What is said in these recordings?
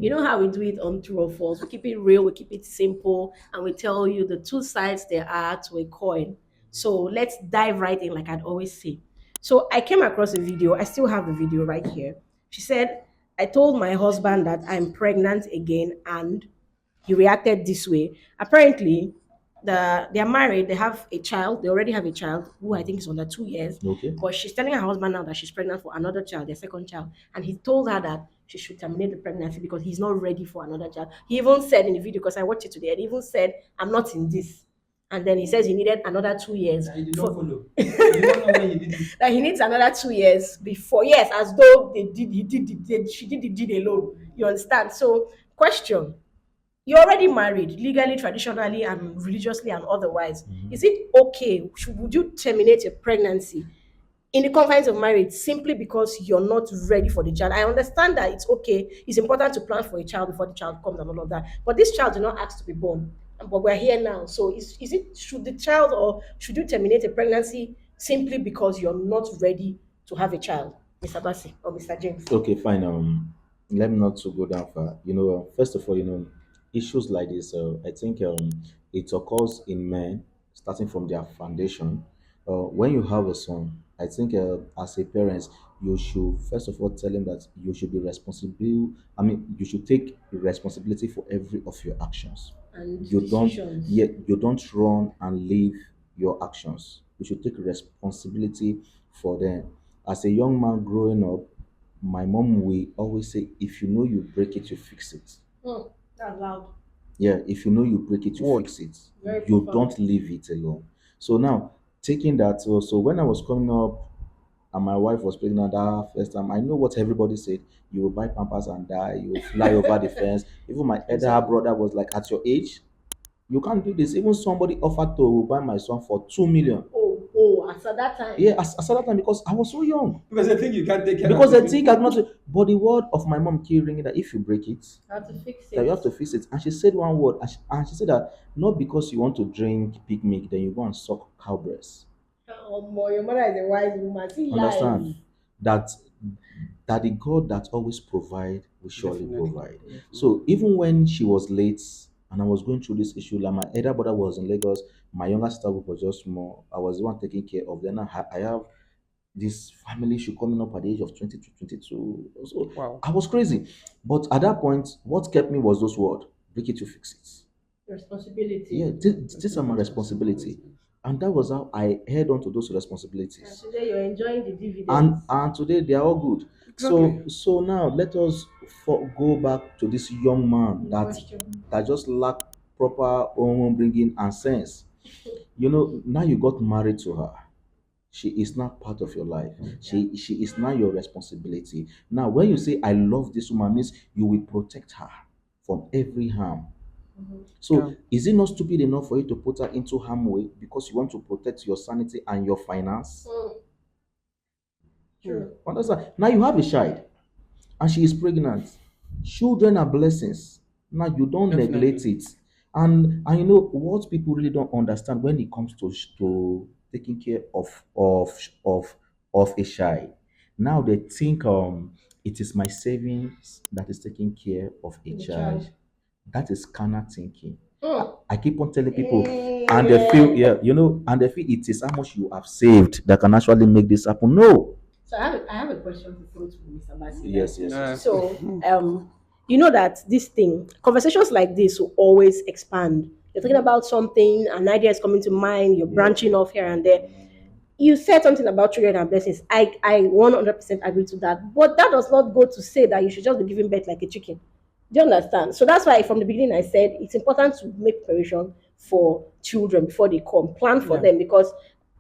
You know how we do it on True or False? We keep it real, we keep it simple, and we tell you the two sides there are to a coin. So let's dive right in, like I'd always say. So I came across a video. I still have the video right here. She said, I told my husband that I'm pregnant again, and he reacted this way. Apparently, they're married, they have a child, they already have a child who I think is under 2 years. Okay. But she's telling her husband now that she's pregnant for another child, their second child. And he told her that she should terminate the pregnancy because he's not ready for another child. He even said in the video, because I watched it today, and he even said, I'm not in this. And then he says he needed another 2 years. I did not follow. You don't know when you did it. That he needs another 2 years before. Yes, as though she did the deed alone. You understand? So, question: you're already married, legally, traditionally, and religiously, and otherwise. Is it okay? Would you terminate a pregnancy in the confines of marriage simply because you're not ready for the child? I understand that it's okay. It's important to plan for a child before the child comes and all of that. But this child did not ask to be born. But we're here now. So is it should the child, or should you terminate a pregnancy simply because you're not ready to have a child? Mr. Bassi or Mr. James? Okay, fine. Let me not to go down far. First of all, issues like this. I think it occurs in men starting from their foundation. When you have a son, I think as a parent, you should first of all tell him that you should be responsible. I mean, you should take responsibility for every of your actions. And You don't, decisions. yet you don't run and leave your actions. You should take responsibility for them. As a young man growing up, my mom will always say, if you know you break it, you fix it. That's loud. Yeah, if you know you break it, you What? fix it. Very You profound. don't leave it alone. So now, taking that, so when I was coming up and my wife was pregnant that first time, I know what everybody said. You will buy pampers and die. You will fly over the fence. Even my elder brother was like, at your age, you can't do this. Even somebody offered to buy my son for 2 million. As at that time. Yeah, as at that time, because I was so young. Because I think you can't take care Because of I it. think I'm not. But the word of my mom keep ringing that if you break it, How to fix that you it. have to fix it. And she said one word, and she said that not because you want to drink pig milk, then you go and suck cow breast. Oh boy, your mother is a wise woman. See life. Understand that the God that always provide will surely Definitely. provide. So even when she was late and I was going through this issue, like my elder brother was in Lagos, my younger sister was just small. I was the one taking care of. Then I have this family issue coming up at the age of 20 to 22. So Wow. I was crazy. But at that point, what kept me was those words: break it, you fix it. Responsibility. Yeah, this are my responsibility. And that was how I held on to those And responsibilities. today you're enjoying the And dividends. today they are all good. Exactly. So now let us go back to this young man In that question. just lack proper home bringing and sense. Now you got married to her. She is not part of your life. She is not your responsibility. Now, when you say I love this woman, means you will protect her from every harm. Yeah. So is it not stupid enough for you to put her into harm way because you want to protect your sanity and your finance? True. Understand? Now you have a child and she is pregnant. Children are blessings. Now you don't Definitely. neglect it. And you know what people really don't understand when it comes to taking care of of a child. Now they think it is my savings that is taking care of a The child. child. That is carnal thinking. Mm. I keep on telling people, and they feel, yeah, and they feel it is how much you have saved that can actually make this happen. No. So I have a question to throw to Mr. Bassi. Yes, yes, Uh, yes. So you know that this thing, conversations like this will always expand. You're talking about something, an idea is coming to mind, you're branching off here and there. You said something about children and blessings. I 100% agree to that. But that does not go to say that you should just be giving birth like a chicken. Do you understand? So that's why from the beginning I said it's important to make preparation for children before they come. Plan for Yeah. them, because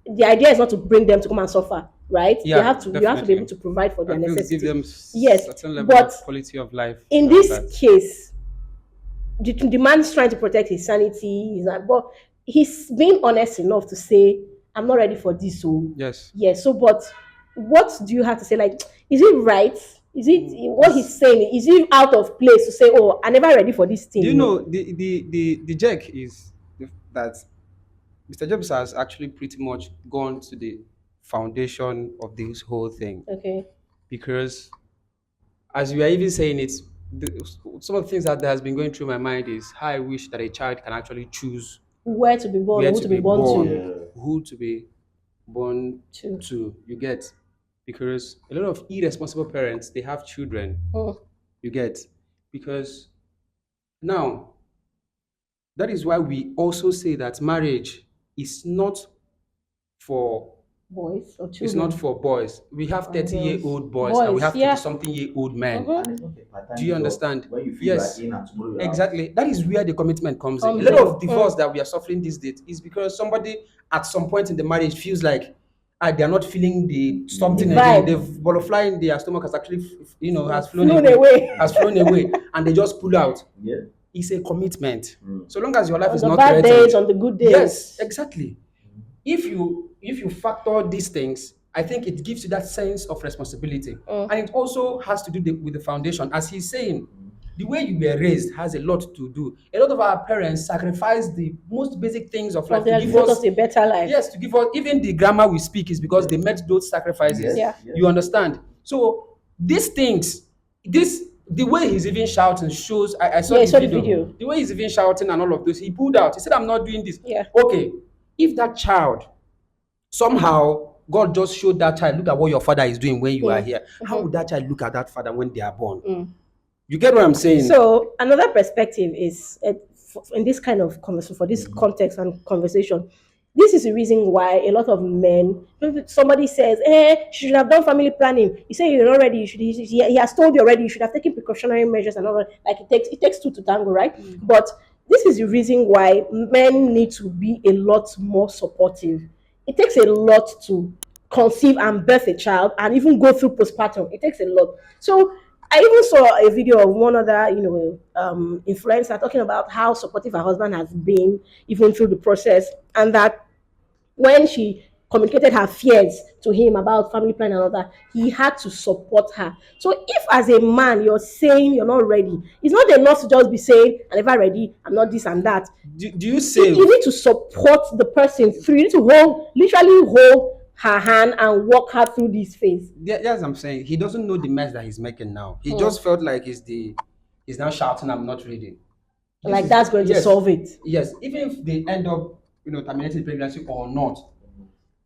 the idea is not to bring them to come and suffer, right? Yeah, You have to be able definitely. to provide for their At least give necessities. them Yes, certain level but of quality of life in and all this that. case, the man's trying to protect his sanity, but he's being honest enough to say, I'm not ready for this. So, Yes. yes. So, but what do you have to say? Like, is it right? Is it what he's saying? Is it out of place to say, oh, I'm never ready for this Do you thing? know No. the jerk is that Mr. Jobs has actually pretty much gone to the foundation of this whole thing Okay. because as we are even saying it, some of the things that has been going through my mind is how I wish that a child can actually choose Where to be born, where who to to be be born born, to. Yeah. who to be born To. to. You get, because a lot of irresponsible parents they have children. Mm. You get, because now that is why we also say that marriage is not for Boys or it's not children for boys. We have and 30-year girls. old boys and we Boys, have 20 yeah. something year old men. Mm-hmm. And it's not a Do part-time you job understand? where you feel you are Yes. in and tomorrow you're out. Exactly. That is where the commitment comes in. A Comes lot in. of divorce that we are suffering these days is because somebody at some point in the marriage feels like they are not feeling the something The again. vibe. The butterfly in their stomach has actually, has flown Flown away, away. has flown away, and they just pull out. Yeah. It's a commitment. Mm. So long as your life On is the not bad threatened. days, on the good days. Yes, exactly. If you factor these things, I think it gives you that sense of responsibility, and it also has to do with the foundation. As he's saying, the way you were raised has a lot to do. A lot of our parents sacrifice the most basic things of life Of to their give growth us. us a better life. Yes, to give us even the grammar we speak is because they made those sacrifices. Yes, Yeah. yes. You understand? So these things, the way he's even shouting shows. I saw Yeah, I the saw the video. video. The way he's even shouting and all of this, he pulled out. He said, "I'm not doing this." Yeah. Okay, if that child somehow God just showed that child, look at what your father is doing when you are here. How would that child look at that father when they are born? You get what I'm saying? So another perspective is in this kind of conversation, for this context and conversation, this is the reason why a lot of men, when somebody says, you should have done family planning. You say you're not ready. He has told you already. You should have taken precautionary measures and all that. Like it takes two to tango, right? But this is the reason why men need to be a lot more supportive. It takes a lot to conceive and birth a child and even go through postpartum. It takes a lot. So I even saw a video of one other, influencer talking about how supportive her husband has been even through the process, and that when she communicated her fears to him about family planning and all that, he had to support her. So if as a man you're saying you're not ready, it's not enough to just be saying, I'm never ready, I'm not this and that. Do you say You need to support the person through. You need to literally hold her hand and walk her through this phase. Yes, I'm saying he doesn't know the mess that he's making now. He just felt like he's now shouting, "I'm not ready." Like that's going to Yes. solve it. Yes, even if they end up, terminating the pregnancy or not,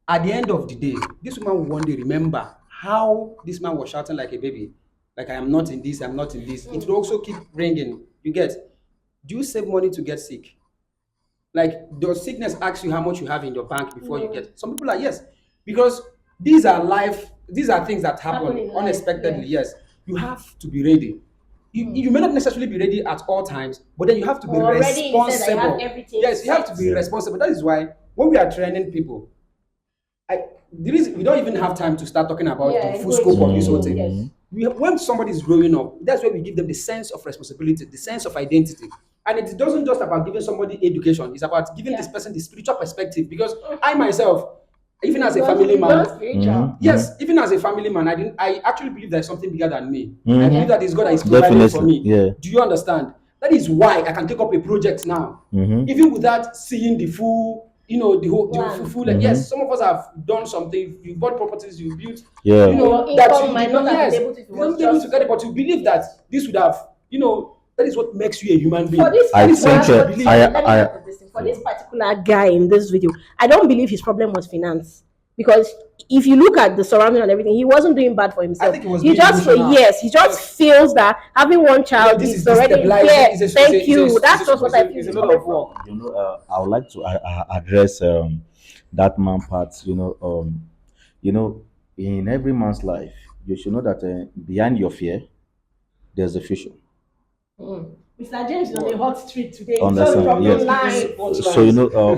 at the end of the day, this woman will one day remember how this man was shouting like a baby, like I am not in this, I'm not in this. It will also keep ringing. You get? Do you save money to get sick? Like, does sickness ask you how much you have in your bank before you get? Some people are yes, because these are things that Happen happen in life, unexpectedly. Yes, you have to be ready. You may not necessarily be ready at all times, but then you have to be Already you said that you have responsible. everything Yes, you have to set. be responsible. That is why when we are training people, the reason we don't even have time to start talking about Yeah, the full going scope of this to- whole thing. yes. When somebody is growing up, that's where we give them the sense of responsibility, the sense of identity. And it doesn't just about giving somebody education, it's about giving this person the spiritual perspective. Because I myself, even as a family man, yes, even as a family man, I actually believe there's something bigger than me. I believe that it's God that is providing for me. Definitely, yeah. Do you understand? That is why I can take up a project now, even without seeing the full, the full. Yes, some of us have done something. You bought properties, you built. Yeah. Your That income you might did not have yes, been able to if it you was not able just- to get it, but you believe that this would have, that is what makes you a human being. For this I particular- think, for this- I- let me I- put this in. For this particular guy in this video, I don't believe his problem was finance. Because if you look at the surrounding and everything, he wasn't doing bad for himself. I think he was he being just emotional. he just feels that having one child This is is already destabilizing. yeah. Thank you. That's just what I feel. It's a is lot coming of from. work. I would like to address that man part. In every man's life, you should know that behind your fear, there's a future. Mr. James is on a hot street today. Understand? From Yes. the line.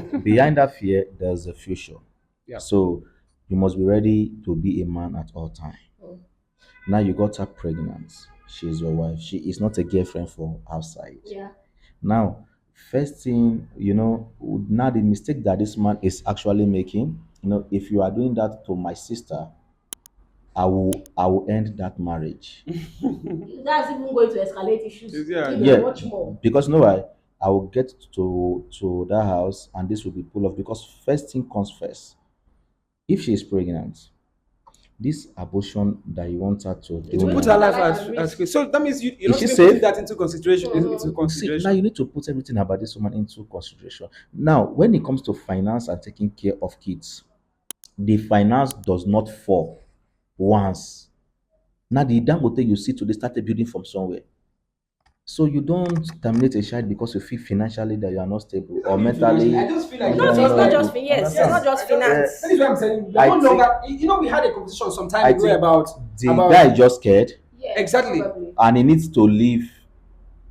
So behind that fear, there's a future. Yeah. So you must be ready to be a man at all time. Now you got her pregnant. She's your wife. She is not a girlfriend for outside. Yeah. Now, first thing, now the mistake that this man is actually making, if you are doing that to my sister, I will end that marriage. That's even going to escalate issues. Yeah. Even Yeah, much more. because no, I will get to that house and this will be pulled off because first thing comes first. If she is pregnant, this abortion that you want her to It do will put now, her life Life as at risk. risk. So that means you're is not she even putting safe? that into consideration. Into See, now consideration. you need to put everything about this woman into consideration. Now, when it comes to finance and taking care of kids, the finance does not fall once. Now, the Dangote you see today started building from somewhere. So you don't terminate a child because you feel financially that you are not stable or mentally. I just feel like Not, you it's not know, just yes, it's not Understand? just Yeah, finance. that is what I'm saying. We I are no think longer. We had a conversation some time I ago think about the guy is just scared Yeah, exactly. probably. and he needs to leave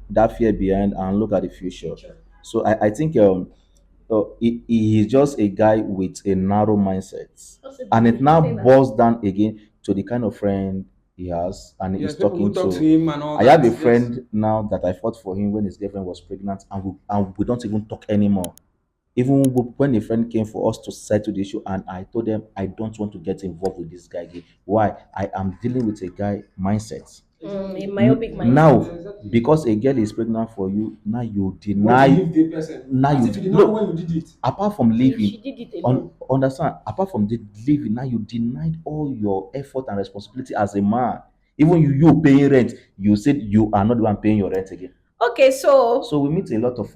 that fear behind and look at the future. So I think he is just a guy with a narrow mindset, and it now boils down again to the kind of friend he has, and Yes, he's people who talking talk to to. him and all I that. have a Yes. friend now that I fought for him when his girlfriend was pregnant, and we don't even talk anymore. Even when a friend came for us to settle the issue, and I told them I don't want to get involved with this guy again. Why? I am dealing with a guy mindset. A myopic mindset. Now, Exactly. because a girl is pregnant for you, now you Want to deny. leave the person. Now As you if you did not know no. when you did it. Apart from She leaving, did it alone. understand. Apart from the leaving, now you denied all your effort and responsibility as a man. Even you paying rent, you said you are not the one paying your rent again. Okay, so So we meet a lot of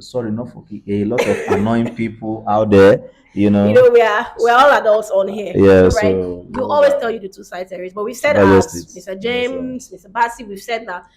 sorry, not fucking, a lot of annoying people out there. You you know. know we're all adults on here. Yeah. All right. So We always tell you the two sides there is, but we've said digest as it. Mr. Yes, sir. James, Mr. Bassi, we've said that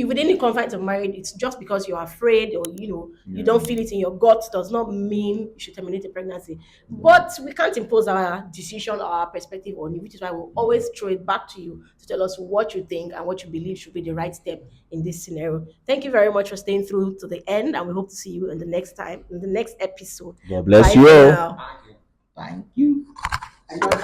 within the confines of marriage, it's just because you're afraid or you don't feel it in your gut does not mean you should terminate a pregnancy. But we can't impose our decision or our perspective on you, which is why we'll always throw it back to you to tell us what you think and what you believe should be the right step in this scenario. Thank you very much for staying through to the end, and we hope to see you in the next episode. God bless Bye you for all. now. Thank you. I don't